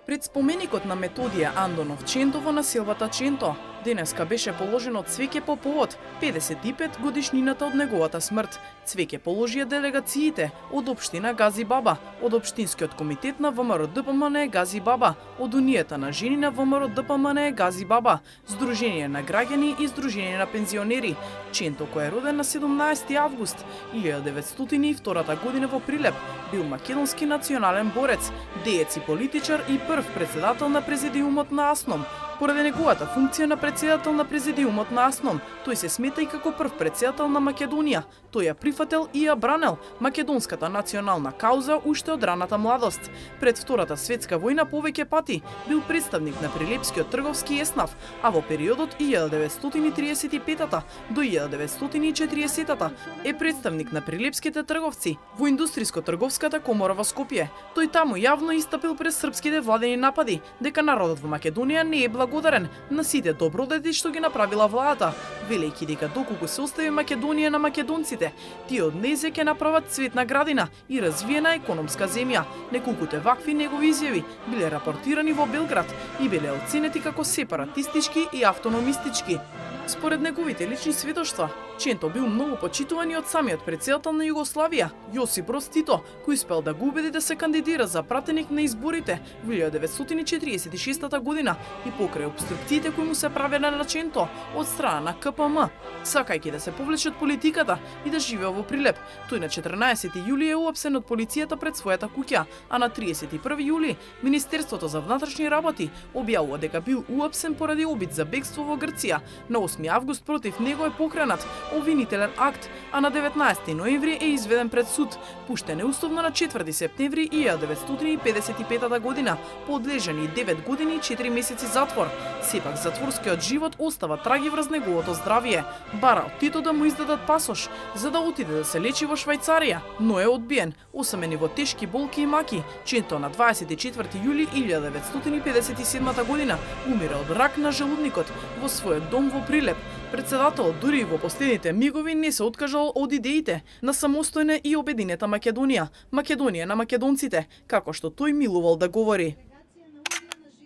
Пред споменикот на Методија Андонов Ченто во населбата Ченто, денеска беше положено цвеќе по повод 55 годишнината од неговата смрт. Цвеќе положија делегациите од општина Гази Баба, од општинскиот комитет на ВМРО ДПМН Гази Баба, од Унијата на жени на ВМРО ДПМН Гази Баба, Сдружение на граѓани и Сдружение на пензионери. Ченто, кој е роден на 17 август 1902 година во Прилеп, бил македонски национален борец, деец и политичар и прв председател на президиумот на АСНОМ. Поради неговата функција на председател на президиумот на АСНОМ, тој се смета и како прв председател на Македонија. Тој ја прифател и ја бранел македонската национална кауза уште од раната младост. Пред Втората светска војна повеќе пати бил представник на Прилепскиот трговски еснав, а во периодот 1935 до 1940 е представник на прилепските трговци во индустриско-трговската комора во Скопје. Тој таму јавно истапил пред српските владени напади дека народот во Македонија не е благодарен на сите добродети што ги направила владата, велејќи дека доколку се остави Македонија на македонците, тие од незе ќе направат цветна градина и развиена економска земја. Неколкуте вакви негови изјави биле рапортирани во Белград и биле оценети како сепаратистички и автономистички. Според неговите лични сведоштва, Ченто бил многу почитуван и од самиот председател на Југославија, Јосип Броз Тито, кој успел да го убеди да се кандидира за пратеник на изборите во 1946 година и покрај обструкциите кои му се правеле на Ченто од страна на КПМ, сакајќи да се повлече од политиката и да живее во Прилеп. Тој на 14 јули е уапсен од полицијата пред својата куќа, а на 31 јули Министерството за внатрешни работи објавува дека бил уапсен поради обид за бегство во Грција. На 8 август против него е покренат обвинителен акт, а на 19 ноември е изведен пред суд. Пуштен е условно на 4 септември 1955 година, по одлежани 9 години и 4 месеци затвор. Сепак затворскиот живот остава траги врз неговото здравје. Бара од Тито да му издадат пасош за да отиде да се лечи во Швајцарија, но е одбиен, осамени во тешки болки и маки. Ченто на 24 јули 1957 година умира од рак на желудникот во својот дом во Прилеп. Председателот дури и во последните мигови не се откажал од идеите на самостојна и обединета Македонија, Македонија на македонците, како што тој милувал да говори.